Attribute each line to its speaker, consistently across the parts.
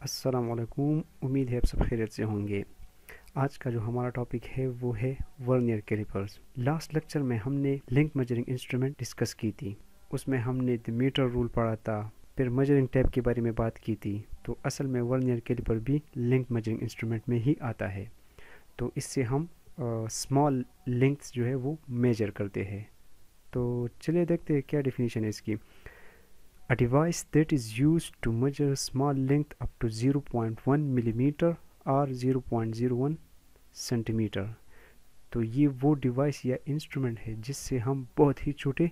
Speaker 1: अस्सलाम वालेकुम। उम्मीद है आप सब खैरियत से होंगे। आज का जो हमारा टॉपिक है वो है वर्नियर कैलिपर्स। लास्ट लेक्चर में हमने लिंक मेजरिंग इंस्ट्रूमेंट डिस्कस की थी। उसमें हमने द मीटर रूल पढ़ा था, फिर मेजरिंग टैप के बारे में बात की थी। तो असल में वर्नियर कैलिपर भी लिंक मेजरिंग इंस्ट्रूमेंट में ही आता है। तो इससे हम स्मॉल लिंक्स जो है वो मेजर करते हैं। तो चलिए देखते हैं क्या डेफिनेशन है इसकी। A device that is used to measure small length up to 0.1 millimeter or 0.01 centimetre. तो ये वो डिवाइस या इंस्ट्रूमेंट है जिससे हम बहुत ही छोटे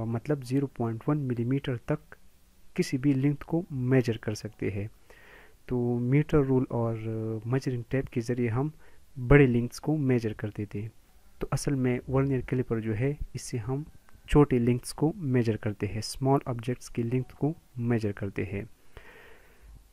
Speaker 1: मतलब 0.1 मिलीमीटर तक किसी भी लेंथ को मेजर कर सकते हैं। तो मीटर रूल और मेजरिंग टेप के ज़रिए हम बड़े लेंथ्स को मेजर करते थे। तो असल में वर्नियर कैलिपर जो है इससे हम छोटे लेंथ्स को मेजर करते हैं, स्मॉल ऑब्जेक्ट्स की लेंथ को मेजर करते हैं।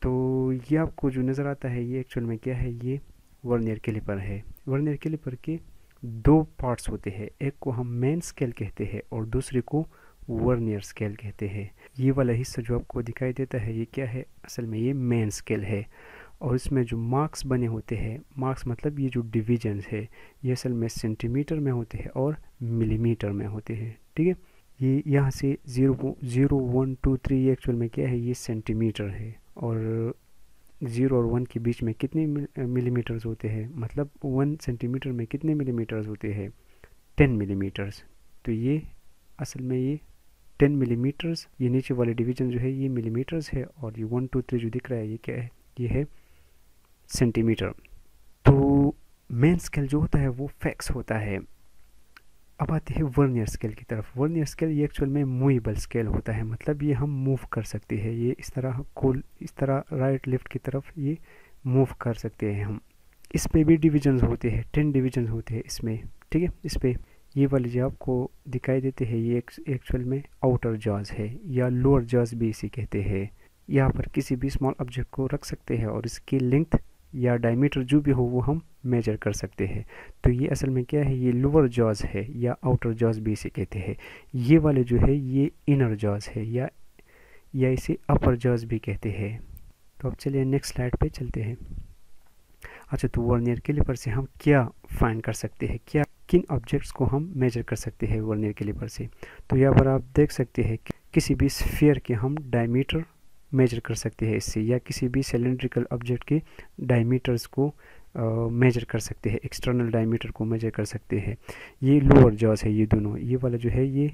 Speaker 1: तो ये आपको जो नज़र आता है ये एक्चुअल में क्या है, ये वर्नियर कैलिपर है। वर्नियर कैलिपर के दो पार्ट्स होते हैं, एक को हम मेन स्केल कहते हैं और दूसरे को वर्नियर स्केल कहते हैं। ये वाला हिस्सा जो आपको दिखाई देता है ये क्या है, असल में ये मेन स्केल है। और इसमें जो मार्क्स बने होते हैं, मार्क्स मतलब ये जो डिविजन्स है ये असल में सेंटीमीटर में होते हैं और मिलीमीटर में होते हैं। ठीक है, ये यहाँ से 0.123 एक्चुअल में क्या है, ये सेंटीमीटर है। और 0 और 1 के बीच में कितने मिलीमीटर्स होते हैं, मतलब 1 सेंटीमीटर में कितने मिलीमीटर्स होते हैं, 10 मिलीमीटर्स। तो ये असल में ये 10 मिलीमीटर्स, ये नीचे वाले डिवीजन जो है ये मिलीमीटर्स है, और ये 1 2 3 जो दिख रहा है ये क्या है, ये है सेंटीमीटर। तो मेन स्केल जो होता है वो फिक्स होता है। अब आते हैं वर्नियर स्केल की तरफ। वर्नियर स्केल ये एक्चुअल में मूवेबल स्केल होता है, मतलब ये हम मूव कर सकते हैं, ये इस तरह राइट लेफ्ट की तरफ ये मूव कर सकते हैं हम। इस पे भी डिविजन्स होते हैं, 10 डिविजन्स होते हैं इसमें। ठीक है, इस पे ये वाले जो आपको दिखाई देते हैं ये एक्चुअल में आउटर जॉज है या लोअर जॉज भी इसे कहते हैं। यहाँ पर किसी भी स्मॉल ऑब्जेक्ट को रख सकते हैं और इसकी लेंथ या डायमीटर जो भी हो वो हम मेजर कर सकते हैं। तो ये असल में क्या है, ये लोअर जॉज है या आउटर जॉज भी इसे कहते हैं। ये वाले जो है ये इनर जॉज है या इसे अपर जॉज भी कहते हैं। तो अब चलिए नेक्स्ट स्लाइड पे चलते हैं। अच्छा, तो वर्नियर कैलिपर से हम क्या फाइंड कर सकते हैं, क्या किन ऑब्जेक्ट्स को हम मेजर कर सकते हैं वर्नियर कैलिपर से। तो यहाँ पर आप देख सकते हैं कि किसी भी स्फीयर के हम डायमीटर मेजर कर सकते हैं इससे, या किसी भी सिलेंड्रिकल ऑब्जेक्ट के डायमीटर्स को मेजर कर सकते हैं, एक्सटर्नल डायमीटर को मेजर कर सकते हैं। ये लोअर जॉज है ये दोनों, ये वाला जो है ये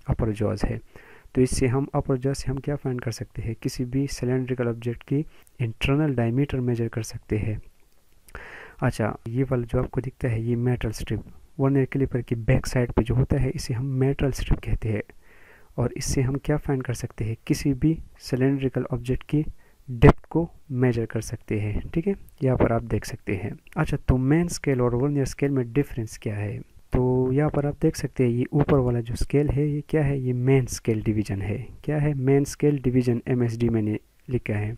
Speaker 1: अपर जॉज है। तो इससे हम अपर जॉज से हम क्या फाइंड कर सकते हैं, किसी भी सिलेंड्रिकल ऑब्जेक्ट की इंटरनल डायमीटर मेजर कर सकते हैं। अच्छा, ये वाला जो आपको दिखता है ये मेटल स्ट्रिप, वर्नियर कैलिपर की बैक साइड पे जो होता है इसे हम मेटल स्ट्रिप कहते हैं। और इससे हम क्या फाइंड कर सकते हैं, किसी भी सिलेंड्रिकल ऑब्जेक्ट की डेप्थ को मेजर कर सकते हैं। ठीक है, यहाँ पर आप देख सकते हैं। अच्छा, तो मेन स्केल और वर्नियर स्केल में डिफरेंस क्या है। तो यहाँ पर आप देख सकते हैं ये ऊपर वाला जो स्केल है ये क्या है, ये मेन स्केल डिवीजन है। क्या है, मेन स्केल डिवीजन, MSD मैंने लिखा है।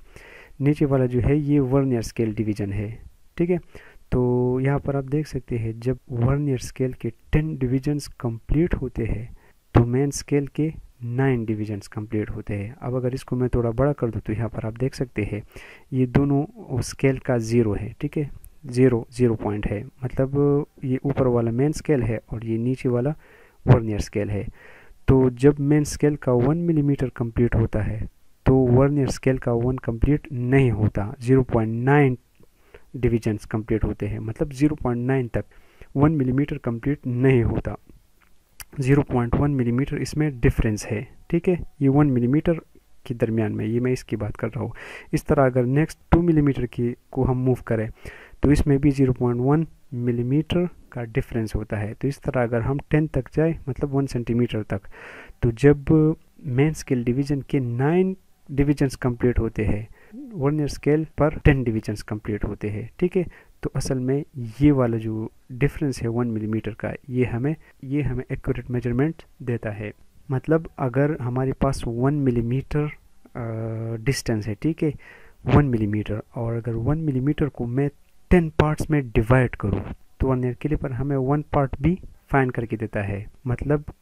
Speaker 1: नीचे वाला जो है ये वर्नियर स्केल डिवीजन है। ठीक है, तो यहाँ पर आप देख सकते हैं जब वर्नियर स्केल के 10 डिविजन्स कंप्लीट होते हैं तो मेन स्केल के 9 डिविजन्स कंप्लीट होते हैं। अब अगर इसको मैं थोड़ा बड़ा कर दूँ तो यहाँ पर आप देख सकते हैं ये दोनों स्केल का 0 है। ठीक है, 0 पॉइंट है, मतलब ये ऊपर वाला मेन स्केल है और ये नीचे वाला वर्नियर स्केल है। तो जब मेन स्केल का 1 मिलीमीटर कंप्लीट होता है तो वर्नियर स्केल का 1 कंप्लीट नहीं होता, 0.9 डिविजन्स कंप्लीट होते हैं, मतलब 0.9 तक 1 मिलीमीटर कंप्लीट नहीं होता। 0.1 मिलीमीटर इसमें डिफरेंस है। ठीक है, ये 1 मिलीमीटर के दरमियान में, ये मैं इसकी बात कर रहा हूँ। इस तरह अगर नेक्स्ट 2 मिलीमीटर की को हम मूव करें तो इसमें भी 0.1 मिलीमीटर का डिफरेंस होता है। तो इस तरह अगर हम 10 तक जाए, मतलब 1 सेंटीमीटर तक, तो जब मेन स्केल डिवीजन के 9 डिविजन्स कंप्लीट होते हैं वर्नियर स्केल पर 10 डिविजन्स कंप्लीट होते हैं। ठीक है, तो असल में ये वाला जो डिफरेंस है 1 मिलीमीटर का, ये हमें एक्यूरेट मेजरमेंट देता है। मतलब अगर हमारे पास 1 मिलीमीटर डिस्टेंस है, ठीक है, 1 मिलीमीटर, और अगर 1 मिलीमीटर को मैं 10 पार्ट्स में डिवाइड करूँ तो वर्नियर कैलिपर हमें 1 पार्ट भी फाइंड करके देता है। मतलब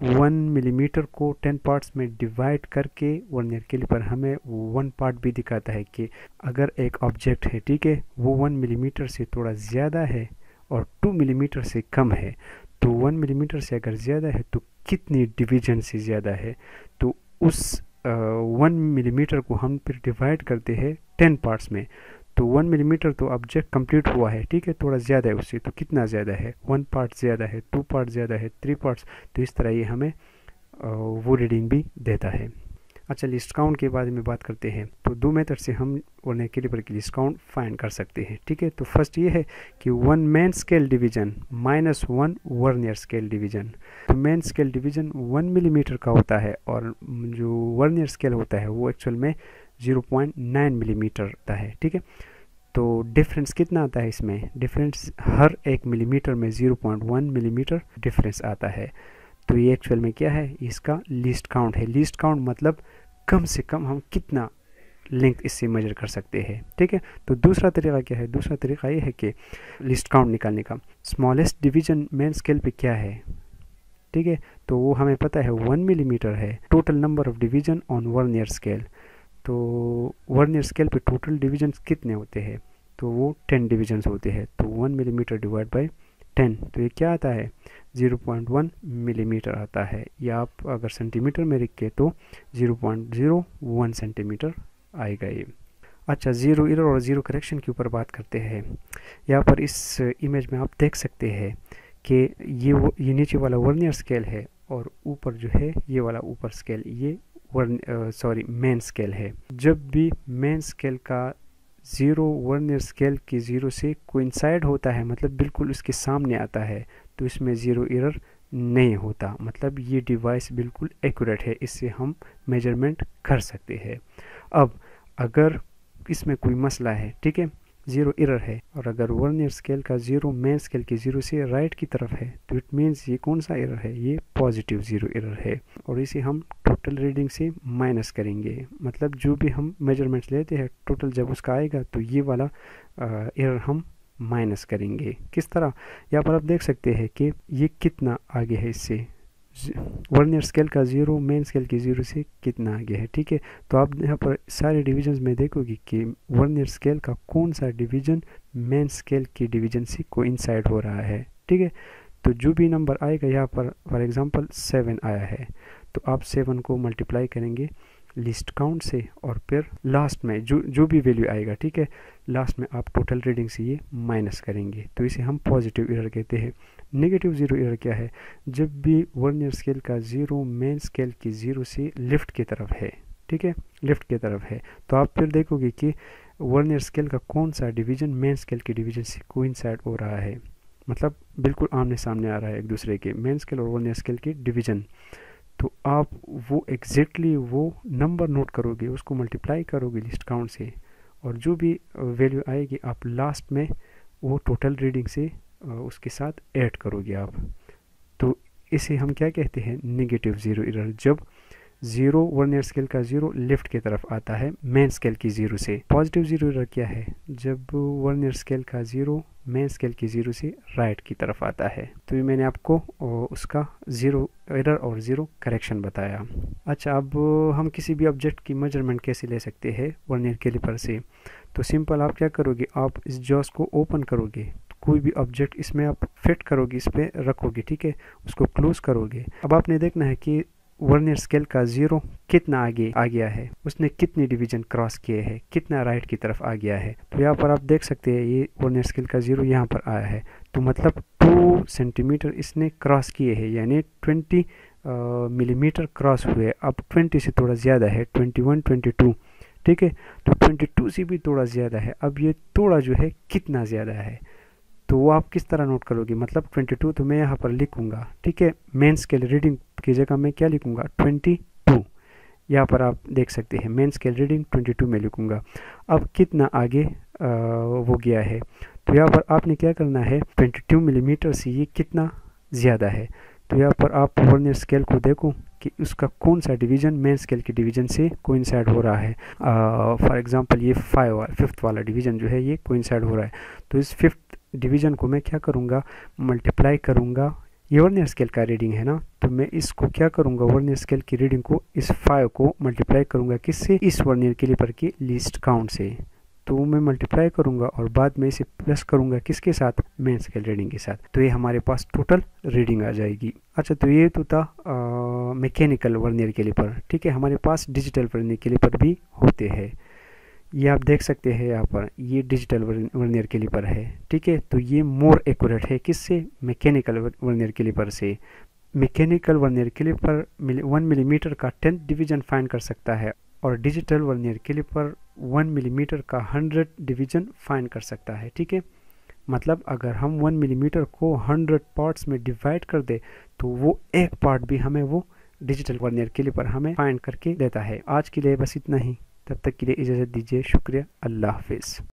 Speaker 1: 1 मिलीमीटर को 10 पार्ट्स में डिवाइड करके वर्नियर कैलिपर हमें 1 पार्ट भी दिखाता है कि अगर एक ऑब्जेक्ट है, ठीक है, वो 1 मिलीमीटर से थोड़ा ज़्यादा है और 2 मिलीमीटर से कम है, तो 1 मिलीमीटर से अगर ज़्यादा है तो कितनी डिवीजन से ज़्यादा है, तो उस 1 मिलीमीटर को हम फिर डिवाइड करते हैं 10 पार्ट्स में। तो 1 मिलीमीटर तो ऑब्जेक्ट कंप्लीट हुआ है, ठीक है, थोड़ा ज़्यादा है उससे, तो कितना ज़्यादा है, 1 पार्ट ज़्यादा है, 2 पार्ट ज़्यादा है, 3 पार्ट्स, तो इस तरह ये हमें वो रीडिंग भी देता है। अच्छा, लिस्ट काउंट के बारे में बात करते हैं। तो 2 मेथड से हम वर्नियर कैलिपर की लिस्ट काउंट फाइंड कर सकते हैं, ठीक है। तो फर्स्ट ये है कि 1 main scale division -1 vernier scale division. तो मेन स्केल डिवीजन 1 मिलीमीटर का होता है और जो वर्नियर स्केल होता है वो एक्चुअल में 0.9 मिलीमीटर होता है, ठीक है। तो डिफरेंस कितना आता है इसमें, डिफरेंस हर 1 मिलीमीटर में 0.1 मिलीमीटर डिफरेंस आता है। तो ये एक्चुअल में क्या है, इसका लीस्ट काउंट है। लीस्ट काउंट मतलब कम से कम हम कितना लेंथ इससे मेजर कर सकते हैं, ठीक है। तो दूसरा तरीका क्या है, दूसरा तरीका ये है कि लिस्ट काउंट निकालने का स्मॉलेस्ट डिवीजन मेन स्केल पे क्या है, ठीक है। तो वो हमें पता है 1 मिलीमीटर है। Total number of division on vernier scale, तो वर्नियर स्केल पे टोटल डिवीजन कितने होते हैं, तो वो 10 डिवीजन्स होते हैं। तो 1 मिलीमीटर डिवाइड बाई 10, तो ये क्या आता है, 0.1 मिलीमीटर आता है। या आप अगर सेंटीमीटर में लिख के तो 0.01 सेंटीमीटर आएगा ये। अच्छा, ज़ीरो एरर और ज़ीरो करेक्शन के ऊपर बात करते हैं। यहाँ पर इस इमेज में आप देख सकते हैं कि ये नीचे वाला वर्नियर स्केल है और ऊपर जो है ये वाला ऊपर स्केल, ये मेन स्केल है। जब भी मेन स्केल का 0 वर्नियर स्केल की 0 से कोइंसाइड होता है, मतलब बिल्कुल उसके सामने आता है, तो इसमें ज़ीरो एरर नहीं होता, मतलब ये डिवाइस बिल्कुल एक्यूरेट है, इससे हम मेजरमेंट कर सकते हैं। अब अगर इसमें कोई मसला है, ठीक है, 0 एरर है और अगर वर्नियर स्केल का 0 मेन स्केल के 0 से राइट की तरफ है, तो इट मीन्स ये कौन सा एरर है, ये पॉजिटिव 0 एरर है और इसे हम टोटल रीडिंग से माइनस करेंगे। मतलब जो भी हम मेजरमेंट्स लेते हैं टोटल जब उसका आएगा तो ये वाला एरर हम माइनस करेंगे। किस तरह, यहाँ पर आप देख सकते हैं कि ये कितना आगे है इससे, वर्नियर स्केल का 0 मेन स्केल के 0 से कितना आगे है, ठीक है। तो आप यहाँ पर सारे डिवीजन्स में देखोगे कि वर्नियर स्केल का कौन सा डिवीजन मेन स्केल की डिवीजन से कोइंसाइड हो रहा है, ठीक है। तो जो भी नंबर आएगा यहाँ पर फॉर एग्जांपल 7 आया है, तो आप 7 को मल्टीप्लाई करेंगे लिस्ट काउंट से और फिर लास्ट में जो भी वैल्यू आएगा, ठीक है, लास्ट में आप टोटल रीडिंग से ये माइनस करेंगे, तो इसे हम पॉजिटिव एरर कहते हैं। नेगेटिव 0 एरर क्या है, जब भी वर्नियर स्केल का 0 मेन स्केल की 0 से लेफ्ट की तरफ है, ठीक है, लेफ्ट की तरफ है, तो आप फिर देखोगे कि वर्नियर स्केल का कौन सा डिवीजन मेन स्केल के डिवीजन से कोइंसाइड हो रहा है, मतलब बिल्कुल आमने सामने आ रहा है एक दूसरे के, मेन स्केल और वर्नियर स्केल की डिवीजन। तो आप वो एग्जैक्टली वो नंबर नोट करोगे, उसको मल्टीप्लाई करोगे लिस्ट काउंट से और जो भी वैल्यू आएगी आप लास्ट में वो टोटल रीडिंग से उसके साथ ऐड करोगे आप। तो इसे हम क्या कहते हैं, नेगेटिव 0 एरर। जब 0 वर्नियर स्केल का 0 लेफ्ट की तरफ आता है मेन स्केल की 0 से। पॉजिटिव 0 एरर क्या है, जब वर्नियर स्केल का 0 मेन स्केल की 0 से राइट की तरफ आता है। तो ये मैंने आपको उसका 0 एरर और 0 करेक्शन बताया। अच्छा, अब हम किसी भी ऑब्जेक्ट की मेजरमेंट कैसे ले सकते हैं वर्नियर कैलिपर से। तो सिंपल आप क्या करोगे, आप इस जॉस को ओपन करोगे, कोई भी ऑब्जेक्ट इसमें आप फिट करोगे, इस पर रखोगे, ठीक है, उसको क्लोज करोगे। अब आपने देखना है कि वर्नियर स्केल का 0 कितना आगे आ गया है, उसने कितनी डिवीजन क्रॉस किए हैं, कितना राइट की तरफ आ गया है। तो यहाँ पर आप देख सकते हैं ये वर्नियर स्केल का 0 यहाँ पर आया है, तो मतलब 2 सेंटीमीटर इसने क्रॉस किए हैं, यानी 20 मिलीमीटर क्रॉस हुए। अब 20 से थोड़ा ज़्यादा है, 21, 22, ठीक है, तो 22 से भी थोड़ा ज़्यादा है। अब ये थोड़ा जो है कितना ज़्यादा है, तो वो आप किस तरह नोट करोगे, मतलब 22 तो मैं यहाँ पर लिखूंगा, ठीक है, मेन स्केल रीडिंग की जगह मैं क्या लिखूंगा, 22। यहाँ पर आप देख सकते हैं मेन स्केल रीडिंग 22 में लिखूंगा। अब कितना आगे वो गया है, तो यहाँ पर आपने क्या करना है, 22 मिलीमीटर से ये कितना ज़्यादा है। तो यहाँ पर आप वर्नियर स्केल को देखो कि उसका कौन सा डिवीज़न मेन स्केल के डिवीज़न से कोइंसाइड हो रहा है। फॉर एग्जांपल ये 5th वाला डिवीज़न जो है ये कोइंसाइड हो रहा है, तो इस 5th डिवीज़न को मैं क्या करूँगा, मल्टीप्लाई करूँगा ये वर्नियर स्केल का रीडिंग है ना, तो मैं इसको क्या करूँगा, वर्नियर स्केल की रीडिंग को इस 5 को मल्टीप्लाई करूँगा किससे, इस वर्नियर कैलिपर की लीस्ट काउंट से। तो मैं मल्टीप्लाई करूँगा और बाद में इसे प्लस करूँगा किसके साथ, मेन स्केल रीडिंग के साथ, तो ये हमारे पास टोटल रीडिंग आ जाएगी। अच्छा, तो ये तो था मैकेनिकल वर्नियर कैलिपर। ठीक है, हमारे पास डिजिटल वर्नियर कैलिपर भी होते हैं। ये आप देख सकते हैं यहाँ पर, ये डिजिटल वर्नियर कैलिपर है। ठीक है, तो ये मोर एक्यूरेट है किससे, मैकेनिकल वर्नियर कैलिपर से। मैकेनिकल वर्नियर कैलिपर 1 मिलीमीटर का 10th डिवीजन फाइंड कर सकता है और डिजिटल वर्नियर कैलिपर 1 मिलीमीटर का 100 डिवीजन फाइंड कर सकता है। ठीक है, मतलब अगर हम 1 मिलीमीटर को 100 पार्ट्स में डिवाइड कर दे तो वो एक पार्ट भी हमें वो डिजिटल वर्नियर कैलिपर हमें फाइंड करके देता है। आज के लिए बस इतना ही, तब तक के लिए इजाज़त दीजिए। शुक्रिया, अल्लाह हाफिज़।